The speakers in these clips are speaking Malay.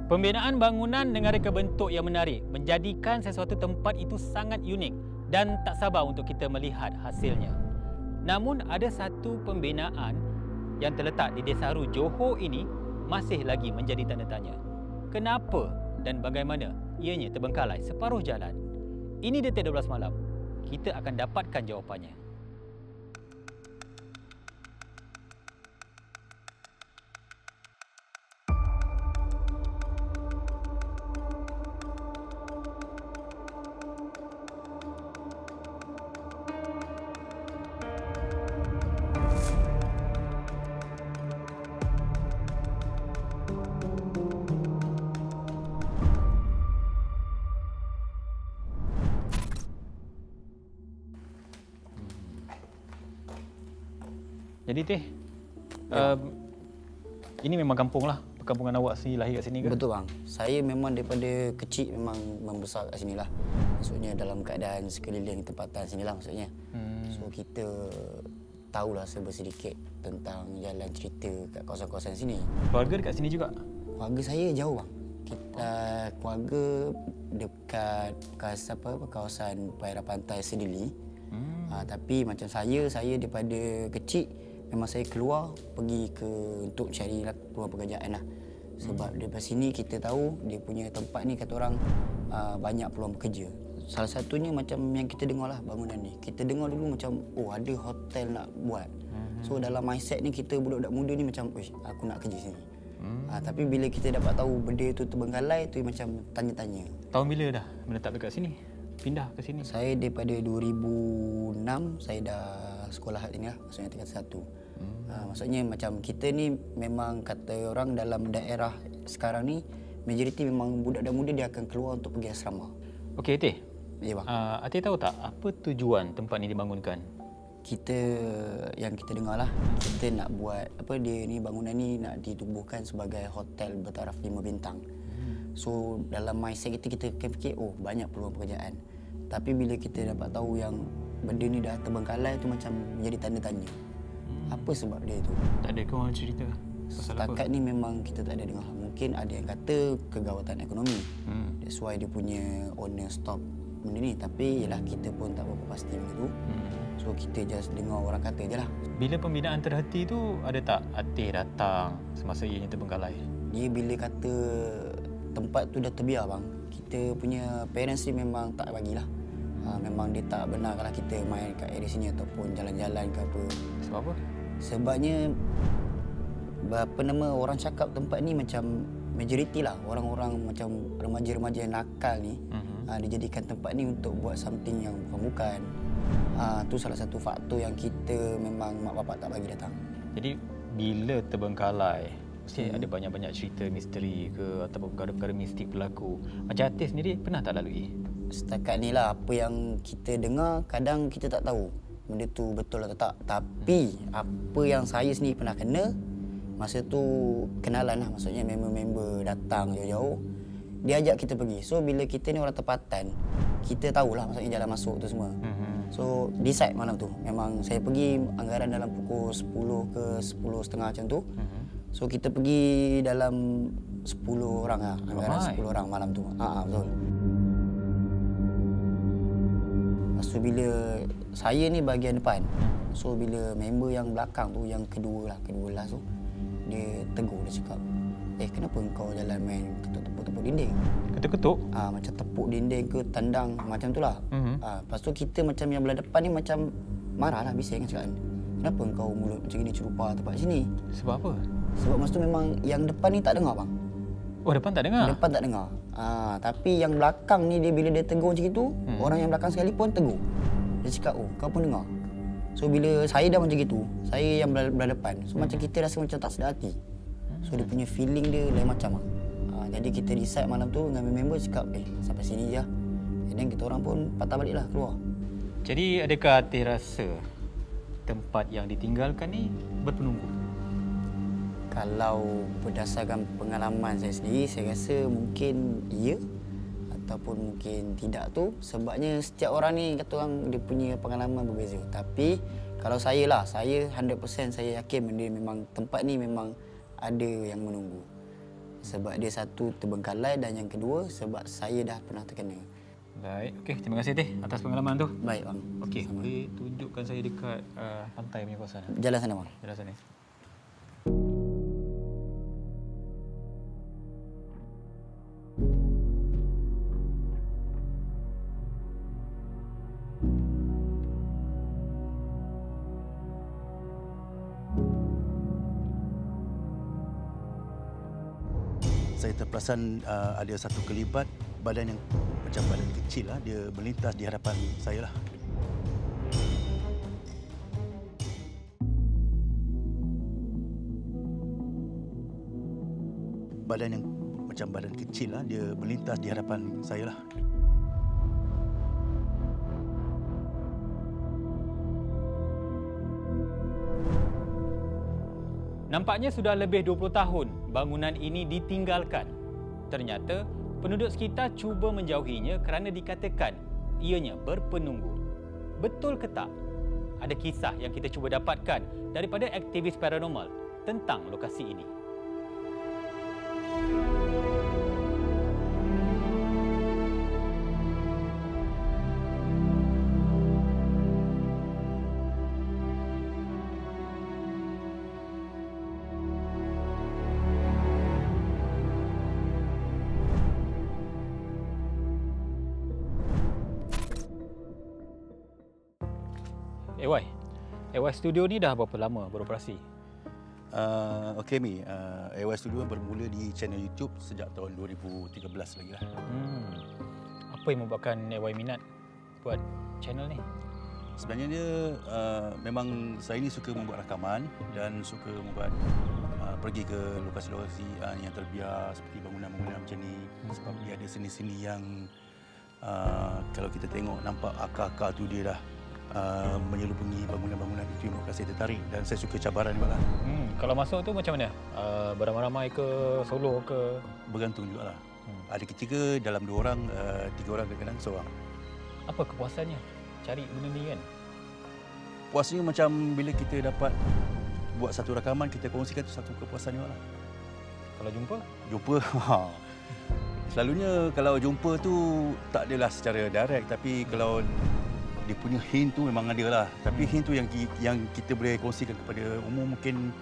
Pembinaan bangunan dengan reka bentuk yang menarik menjadikan sesuatu tempat itu sangat unik dan tak sabar untuk kita melihat hasilnya. Namun ada satu pembinaan yang terletak di Desa Haru, Johor ini masih lagi menjadi tanda tanya. Kenapa dan bagaimana ianya terbengkalai separuh jalan? Ini Detik 12 Malam. Kita akan dapatkan jawapannya. Jadi Teh, ini memang kampung lah. Perkampungan awak sendiri lahir kat sini ke? Betul bang. Saya memang daripada kecil memang membesar kat sini lah. Maksudnya dalam keadaan sekeliling tempatan sini lah maksudnya. So kita tahulah serba sedikit tentang jalan cerita kat kawasan-kawasan sini. Keluarga dekat sini juga? Keluarga saya jauh bang. Kita keluarga dekat kawasan perairan pantai Sedili. Tapi macam saya daripada kecil memang saya keluar pergi untuk cari peluang pekerjaan lah. Sebab daripada sini kita tahu dia punya tempat ni kata orang banyak peluang bekerja. Salah satunya macam yang kita dengar lah bangunan ni. Kita dengar dulu macam ada hotel nak buat. So dalam mindset ni kita budak-budak muda ni macam aku nak kerja sini. Tapi bila kita dapat tahu benda tu terbengkalai tu macam tanya-tanya. Tahun bila dah menetap dekat sini? Pindah ke sini? Saya daripada 2006 saya dah sekolah kat sini lah. Maksudnya tingkat 1. Maksudnya macam kita ni memang kata orang dalam daerah sekarang ni majoriti memang budak-budak muda dia akan keluar untuk pergi asrama. Okey Teh. Ya bang. Atih tahu tak apa tujuan tempat ni dibangunkan? Kita yang kita dengar lah, kita nak buat dia ni bangunan ni nak ditubuhkan sebagai hotel bertaraf 5 bintang. So dalam mindset kita akan fikir banyak peluang pekerjaan. Tapi bila kita dapat tahu yang benda ni dah terbengkalai tu macam menjadi tanda tanya. Apa sebab dia tu? Tak ada kau cerita pasal apa? Setakat ni memang kita tak ada dengar. Mungkin ada yang kata kegawatan ekonomi. That's why dia punya owner stop benda ni. Tapi yalah kita pun tak berapa pasti benda tu. So kita just dengar orang kata je lah. Bila pembinaan terhenti tu ada tak Atih datang semasa ianya terbengkalai? Dia bila kata tempat tu dah terbiar bang, kita punya parents ni memang tak bagilah. Memang dia tak benar kalau kita main kat area sini ataupun jalan-jalan ke apa. Sebab apa? Sebabnya orang cakap tempat ni macam majoriti lah orang-orang macam remaja-remaja yang nakal ni dijadikan tempat ni untuk buat something yang bukan-bukan. Tu salah satu faktor yang kita memang mak bapak tak bagi datang. Jadi bila terbengkalai mesti ada banyak-banyak cerita misteri ke ataupun perkara-perkara mistik berlaku. Macam Atih sendiri pernah tak lalui? Setakat ni lah apa yang kita dengar kadang kita tak tahu benda tu betul atau tak. Tapi apa yang saya sendiri pernah kena masa tu kenalan lah, maksudnya member-member datang jauh-jauh dia ajak kita pergi. So bila kita ni orang tempatan kita tahulah maksudnya jalan masuk tu semua. So decide malam tu memang saya pergi anggaran dalam pukul 10 ke 10.30 macam tu. So kita pergi dalam 10 orang lah, anggaran 10 orang malam tu. Betul. Lepas tu bila saya ni bahagian depan. So bila member yang belakang tu, yang kedua last tu, dia tegur, dia cakap, kenapa kau jalan main ketuk-tepuk dinding? Ketuk-ketuk? Macam tepuk dinding ke tendang macam tu lah. Lepas tu kita macam yang belah depan ni macam marah lah, bising kan cakap, kenapa kau mulut macam ni cerupa tempat sini? Sebab apa? Sebab masa tu memang yang depan ni tak dengar bang. Oh depan tak dengar? Depan tak dengar. Tapi yang belakang ni dia bila dia tegur macam itu, orang yang belakang sekali pun tegur. Dia cakap, kau pun dengar. So bila saya dah macam gitu, saya yang belah depan. So macam kita rasa macam tak sedar hati. So dia punya feeling dia lain macam lah. Jadi kita decide malam tu dengan member cakap, sampai sini je. Dan kita orang pun patah balik lah keluar. Jadi adakah Atih rasa tempat yang ditinggalkan ni berpenunggu? Kalau berdasarkan pengalaman saya sendiri, saya rasa mungkin ya ataupun mungkin tidak tu. Sebabnya setiap orang ni kata orang dia punya pengalaman berbeza. Tapi kalau saya 100% saya yakin benda memang tempat ni memang ada yang menunggu. Sebab dia satu terbengkalai dan yang kedua sebab saya dah pernah terkena. Baik, okey, terima kasih Teh atas pengalaman tu. Baik bang. Okey, boleh tunjukkan saya dekat pantai punya kawasan. Jalan sana bang. Jalan sana. Saya terperasan ada satu kelibat badan yang macam badan kecil lah, dia melintas di hadapan saya lah. Badan yang macam badan kecil lah, dia melintas di hadapan saya lah. Nampaknya sudah lebih 20 tahun bangunan ini ditinggalkan. Ternyata penduduk sekitar cuba menjauhinya kerana dikatakan ianya berpenunggu. Betul ke tak? Ada kisah yang kita cuba dapatkan daripada aktivis paranormal tentang lokasi ini. AY Studio ni dah berapa lama beroperasi? Okey Mi, AY Studio bermula di channel YouTube sejak tahun 2013 lagi lah. Apa yang membuatkan AY minat buat channel ni? Sebenarnya dia memang saya ni suka membuat rakaman dan suka membuat pergi ke lokasi-lokasi yang terbiar seperti bangunan-bangunan macam ni. Sebab dia ada seni-seni yang kalau kita tengok nampak akar-akar tu dia dah menyelubungi bangunan-bangunan itu yang membuat saya tertarik dan saya suka cabaran juga lah. Kalau masuk tu macam mana? Beramai-ramai ke, solo ke? Bergantung jugalah. Ada ketika dalam 2 orang, 3 orang kadang-kadang seorang. Apa kepuasannya cari benda ni kan? Puasnya macam bila kita dapat buat satu rakaman, kita kongsikan tu satu kepuasan juga lah. Kalau jumpa? Jumpa, selalunya kalau jumpa tu tak adalah secara direct, tapi kalau dia punya hint tu memang ada lah. Tapi hint tu yang kita boleh kongsikan kepada umum, mungkin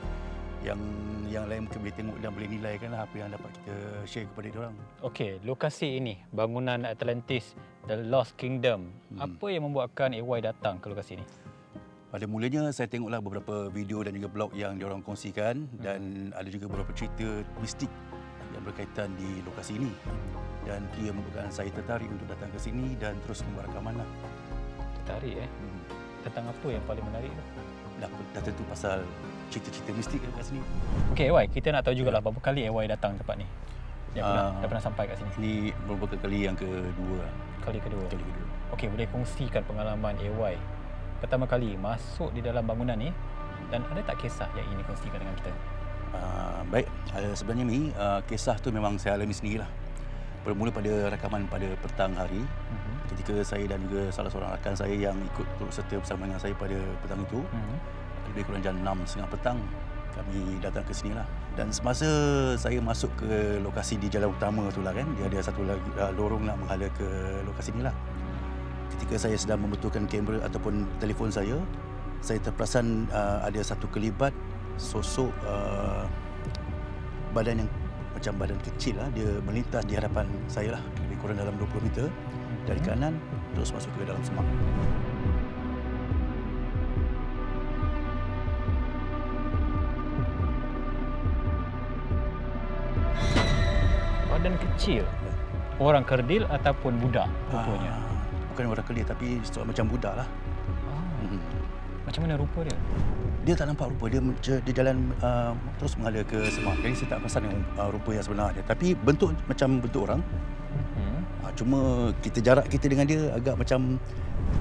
yang lain mungkin boleh tengok dan boleh nilaikan lah apa yang dapat kita share kepada dia orang. Okey, lokasi ini, bangunan Atlantis, The Lost Kingdom. Apa yang membuatkan AY datang ke lokasi ini? Pada mulanya saya tengoklah beberapa video dan juga blog yang dia orang kongsikan dan ada juga beberapa cerita mistik yang berkaitan di lokasi ini. Dan itu yang membuatkan saya tertarik untuk datang ke sini dan terus membuat rakaman lah. Tertarik Tentang apa yang paling menarik tu? Dah tentu pasal cerita-cerita mistik kat sini. Okey AY, kita nak tahu jugalah berapa kali AY datang tempat ni? Dah pernah sampai kat sini? Ini merupakan kali yang kedua. Kali kedua? Kali kedua. Okey, boleh kongsikan pengalaman AY pertama kali masuk di dalam bangunan ni dan ada tak kisah yang ingin dikongsikan dengan kita? Baik, sebenarnya Mi, kisah tu memang saya alami sendirilah. Bermula pada rakaman pada petang hari, ketika saya dan juga salah seorang rakan saya yang ikut turut serta bersama dengan saya pada petang itu, lebih kurang jam 6.30 petang, kami datang ke sini lah. Dan semasa saya masuk ke lokasi di jalan utama tu lah kan, dia ada satu lagi lorong nak menghala ke lokasi ni lah. Ketika saya sedang membetulkan kamera ataupun telefon saya terperasan ada satu kelibat sosok badan yang macam badan kecil lah, dia melintas di hadapan saya lah, lebih kurang dalam 20 meter dari kanan terus masuk ke dalam semak. Badan kecil? Orang kerdil ataupun budak rupanya? Bukan orang kerdil tapi macam budak lah. Macam mana rupa dia? Dia tak nampak rupa, dia jalan terus menghala ke semak. Jadi saya tak perasan rupa yang sebenarnya. Tapi bentuk macam bentuk orang. Cuma jarak kita dengan dia agak macam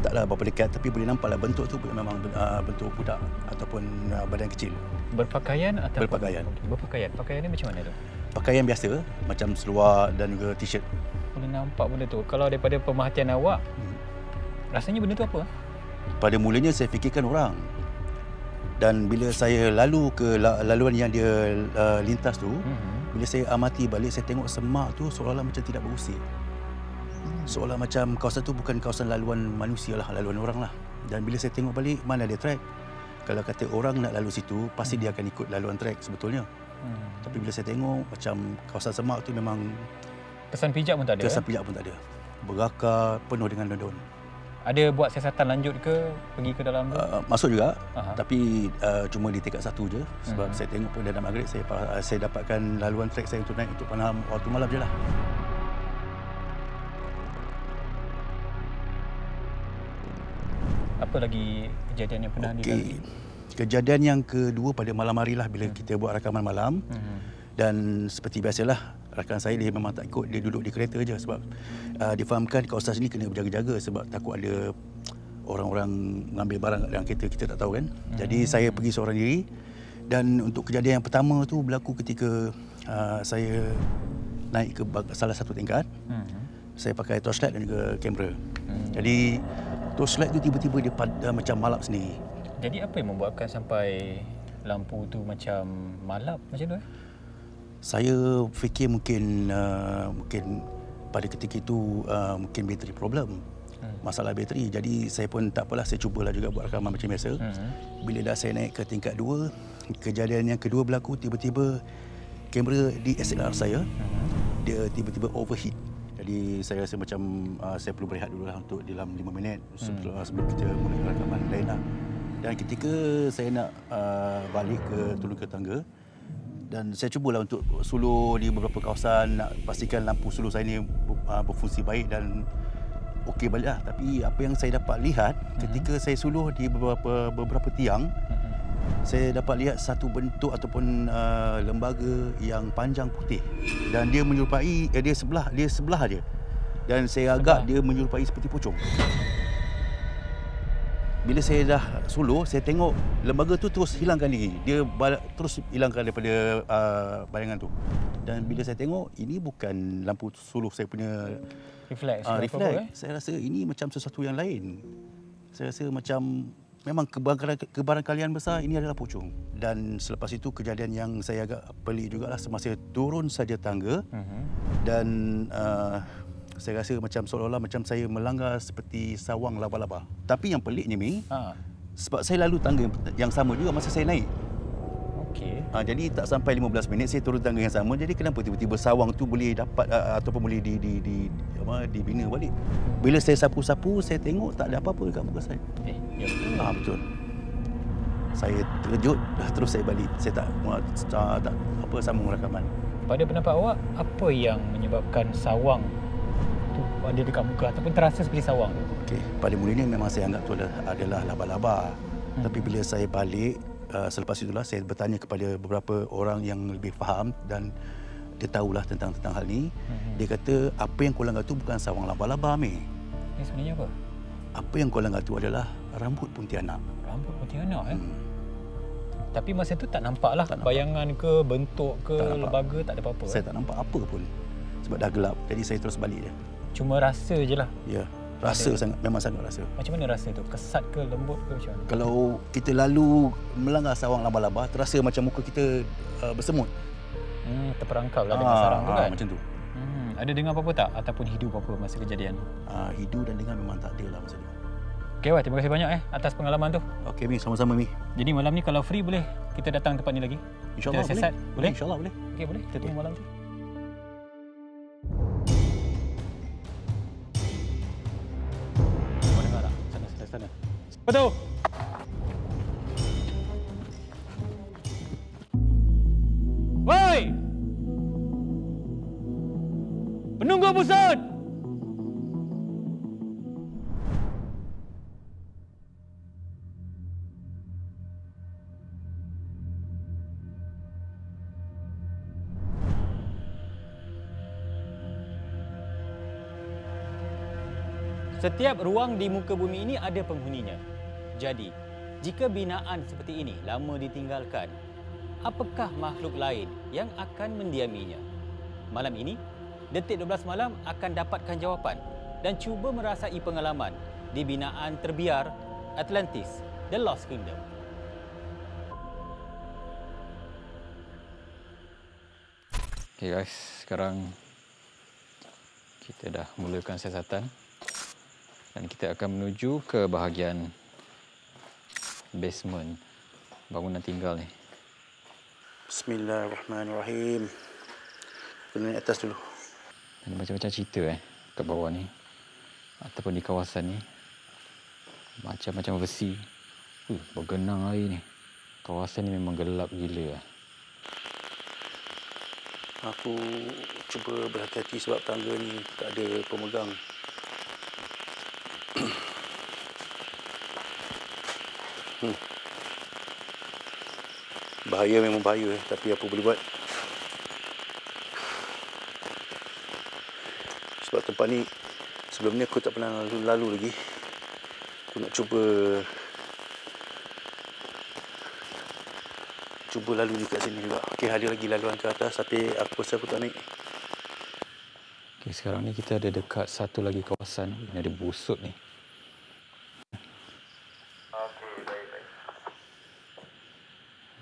taklah berapa dekat, tapi boleh nampaklah bentuk tu memang bentuk budak ataupun badan kecil. Berpakaian atau berpakaian? Berpakaian. Pakaian ni macam mana tu? Pakaian biasa, macam seluar dan juga t-shirt. Boleh nampak benda tu. Kalau daripada pemerhatian awak, rasanya benda tu apa? Pada mulanya saya fikirkan orang. Dan bila saya lalu ke laluan yang dia lintas tu, Bila saya amati balik, saya tengok semak tu seolah-olah macam tidak berusir. Seolah macam kawasan tu bukan kawasan laluan manusia lah, laluan orang lah. Dan bila saya tengok balik, mana ada trek. Kalau kata orang nak lalu situ, pasti dia akan ikut laluan trek sebetulnya. Tapi bila saya tengok, macam kawasan semak tu memang... Kesan pijak pun tak ada? Kesan pijak pun tak ada. Berakar, penuh dengan daun. Ada buat siasatan lanjut ke? Pergi ke dalam tu? Masuk juga. Tapi cuma di tingkat 1 je. Sebab saya tengok pun dah maghrib, saya dapatkan laluan trek saya untuk naik untuk Panaham waktu malam je lah. Apa lagi kejadian yang pernah dilalui? Kejadian yang kedua pada malam hari lah bila kita buat rakaman malam. Dan seperti biasalah, rakan saya dia memang tak ikut, dia duduk di kereta je sebab difahamkan kawasan sini kena berjaga-jaga sebab takut ada orang-orang mengambil barang dalam kereta, kita tak tahu kan. Jadi saya pergi seorang diri. Dan untuk kejadian yang pertama tu berlaku ketika saya naik ke salah satu tingkat. Saya pakai torchlight dan juga kamera. Jadi torchlight tu tiba-tiba dia macam malap sendiri. Jadi apa yang membuatkan sampai lampu tu macam malap macam tu? Saya fikir mungkin pada ketika itu mungkin bateri problem. Masalah bateri. Jadi saya pun tak apalah, saya cubalah juga buat rakaman macam biasa. Bila dah saya naik ke tingkat 2, kejadian yang kedua berlaku, tiba-tiba kamera DSLR saya dia tiba-tiba overheat. Jadi saya rasa macam saya perlu berehat dululah untuk dalam 5 minit sebelum kita mula rakaman lain lah. Dan ketika saya nak balik turun ke tangga, dan saya cubalah untuk suluh di beberapa kawasan, nak pastikan lampu suluh saya ni berfungsi baik dan okey balik lah. Tapi apa yang saya dapat lihat ketika saya suluh di beberapa tiang, saya dapat lihat satu bentuk ataupun lembaga yang panjang putih. Dan dia menyerupai, dia sebelah aja. Dan saya agak dia menyerupai seperti pocong. Bila saya dah suluh, saya tengok lembaga tu terus hilangkan diri. Dia terus hilangkan daripada bayangan tu. Dan bila saya tengok, ini bukan lampu suluh saya punya refleks. Saya rasa ini macam sesuatu yang lain. Saya rasa macam memang kebarangkalian besar ini adalah pocong. Dan selepas itu kejadian yang saya agak pelik jugalah semasa turun saja tangga. Dan saya rasa macam seolah-olah macam saya melanggar seperti sawang laba-laba. Tapi yang peliknya sebab saya lalu tangga yang sama juga masa saya naik. Okey. Jadi tak sampai 15 minit saya turun tangga yang sama. Jadi kenapa tiba-tiba sawang tu boleh dapat ataupun boleh dibina balik? Bila saya sapu-sapu, saya tengok tak ada apa-apa dekat muka saya. Ya betul. Betul. Saya terkejut, terus saya balik. Saya tak sambung rakaman. Pada pendapat awak, apa yang menyebabkan sawang tu ada dekat muka ataupun terasa seperti sawang tu? Okey, pada mulanya memang saya anggap tu adalah laba-laba. Tapi bila saya balik, selepas itulah saya bertanya kepada beberapa orang yang lebih faham dan dia tahulah tentang hal ni. Dia kata apa yang kau langgar tu bukan sawang laba-laba, Amir. Ini sebenarnya apa? Apa yang kau langgar tu adalah rambut pontianak. Rambut pontianak Tapi masa tu tak nampak lah bayangan ke, bentuk ke, lembaga, tak ada apa-apa. Saya tak nampak apa pun sebab dah gelap. Jadi saya terus balik je. Cuma rasa je lah. Ya, rasa memang sangat rasa. Macam mana rasa tu? Kesat ke, lembut ke, macam mana? Kalau kita lalu melanggar sawang laba-laba, terasa macam muka kita bersemut. Terperangkap lah dengan sarang tu kan? Macam tu. Ada dengar apa-apa tak? Ataupun hidu apa-apa masa kejadian? Hidu dan dengar memang tak ada lah masa tu. Okey, Wah, terima kasih banyak atas pengalaman tu. Okey, Mi, sama-sama, Mi. Jadi malam ni kalau free boleh kita datang tempat ni lagi? InsyaAllah boleh. Boleh? InsyaAllah boleh. Okey, boleh. Kita tunggu malam tu. Kau dengar tak? Sana. Betul! Woi! Penunggu pusat! Setiap ruang di muka bumi ini ada penghuninya. Jadi, jika binaan seperti ini lama ditinggalkan, apakah makhluk lain yang akan mendiaminya? Malam ini, Detik 12 Malam akan dapatkan jawapan dan cuba merasai pengalaman di binaan terbiar Atlantis, The Lost Kingdom. Okay guys, sekarang kita dah mulakan siasatan dan kita akan menuju ke bahagian basement bangunan tinggal ni. Bismillahirrahmanirrahim. Kena naik atas dulu. Ada macam-macam cerita kat bawah ni ataupun di kawasan ni. Macam-macam versi. Bergenang air ni. Kawasan ni memang gelap gila. Aku cuba berhati-hati sebab tangga ni tak ada pemegang. Bahaya memang bahaya, tapi apa boleh buat. Sebab tempat ni sebelum ni aku tak pernah lalu lagi. Aku nak cuba lalu juga sini juga. Okey, ada lagi laluan ke atas tapi aku rasa aku tak naik. Okay, sekarang ni kita ada dekat satu lagi kawasan. Ini ada busut ni. Okey, baik.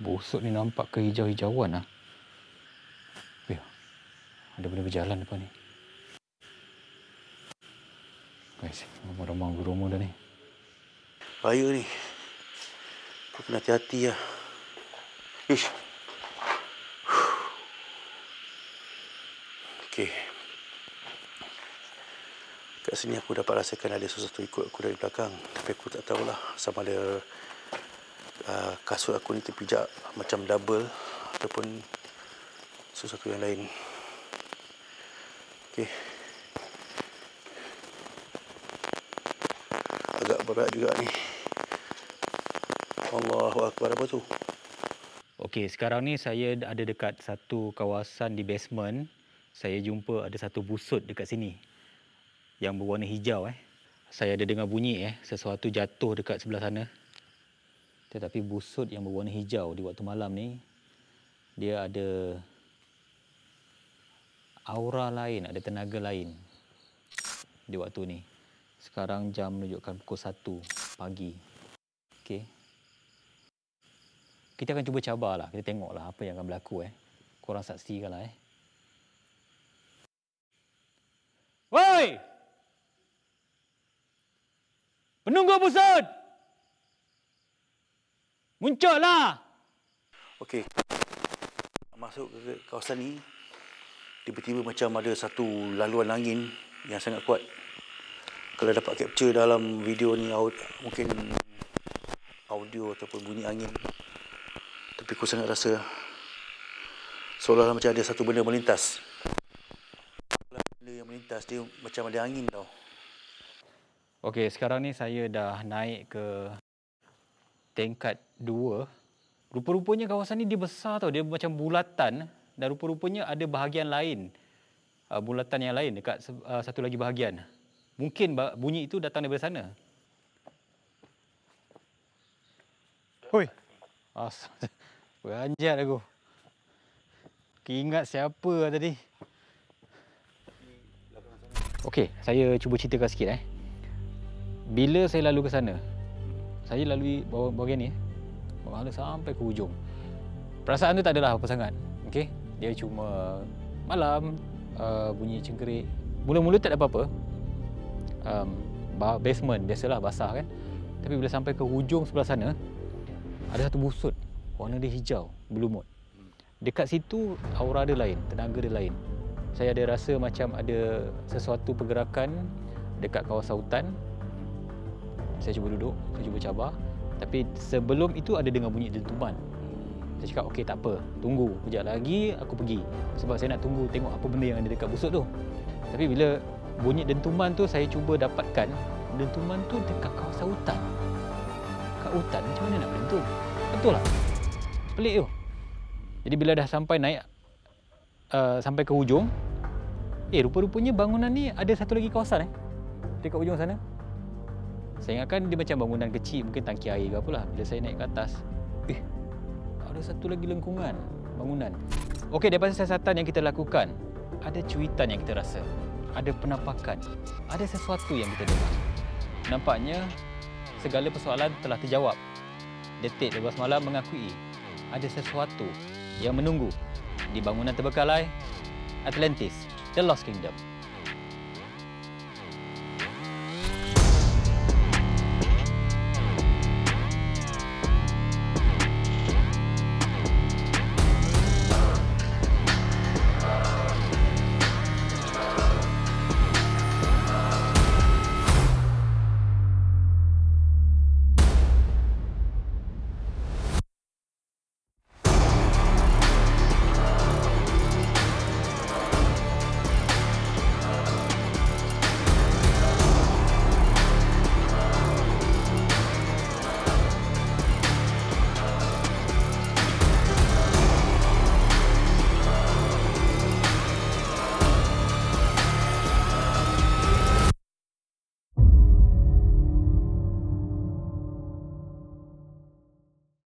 Busut ni nampak kehijau-hijauan lah. Ada benda berjalan depan ni. Guys, ramai-ramai geromol dah ni. Bahaya ni. Aku kena hati-hati lah. Ish. Okey. Kat sini aku dapat rasakan ada sesuatu ikut aku dari belakang. Tapi aku tak tahulah sama ada kasut aku ni terpijak macam double ataupun sesuatu yang lain. Okey. Agak berat juga ni. Allahu Akbar, apa tu? Okey, sekarang ni saya ada dekat satu kawasan di basement. Saya jumpa ada satu busut dekat sini yang berwarna hijau. Saya ada dengar bunyi sesuatu jatuh dekat sebelah sana. Tetapi busut yang berwarna hijau di waktu malam ni, dia ada aura lain, ada tenaga lain di waktu ni. Sekarang jam menunjukkan pukul 1 pagi. Okey. Kita akan cuba cabarlah, kita tengoklah apa yang akan berlaku. Korang saksikanlah. Woi! Penunggu busut! Muncullah! Okey. Masuk ke kawasan ni, tiba-tiba macam ada satu laluan angin yang sangat kuat. Kalau dapat capture dalam video ni, mungkin audio ataupun bunyi angin. Tapi aku sangat rasa seolah-olah macam ada satu benda melintas. Benda yang melintas dia macam ada angin tau. Okey, sekarang ni saya dah naik ke tingkat 2. Rupa-rupanya kawasan ni dia besar tau. Dia macam bulatan dan rupa-rupanya ada bahagian lain. Bulatan yang lain dekat satu lagi bahagian. Mungkin bunyi itu datang daripada sana. Hoi. Beranjat aku. Ingat siapa tadi. Okey, saya cuba ceritakan sikit. Bila saya lalu ke sana, saya lalui bahagian ni. Bahagian sampai ke hujung. Perasaan tu tak adalah apa sangat. Okey, dia cuma malam, bunyi cengkerik. Mula-mula tak ada apa-apa. Basement, biasalah basah kan. Tapi bila sampai ke hujung sebelah sana, ada satu busut. Warna dia hijau, berlumut. Dekat situ aura dia lain, tenaga dia lain. Saya ada rasa macam ada sesuatu pergerakan dekat kawasan hutan. Saya cuba duduk, saya cuba cabar. Tapi sebelum itu ada dengar bunyi dentuman. Saya cakap, okey tak apa, tunggu. Kejap lagi aku pergi. Sebab saya nak tunggu tengok apa benda yang ada dekat busut tu. Tapi bila bunyi dentuman tu saya cuba dapatkan, dentuman tu dekat kawasan hutan. Kat hutan macam mana nak berdentum? Betul tak? Pelik tu. Jadi bila dah sampai naik sampai ke hujung, rupa-rupanya bangunan ni ada satu lagi kawasan dekat hujung sana. Saya ingatkan dia macam bangunan kecil, mungkin tangki air ke apalah. Bila saya naik ke atas, ada satu lagi lengkungan bangunan. Okey, daripada siasatan yang kita lakukan, ada cuitan yang kita rasa, ada penampakan, ada sesuatu yang kita dengar. Nampaknya segala persoalan telah terjawab. Detik 12 malam mengakui ada sesuatu yang menunggu di bangunan terbengkalai Atlantis, The Lost Kingdom.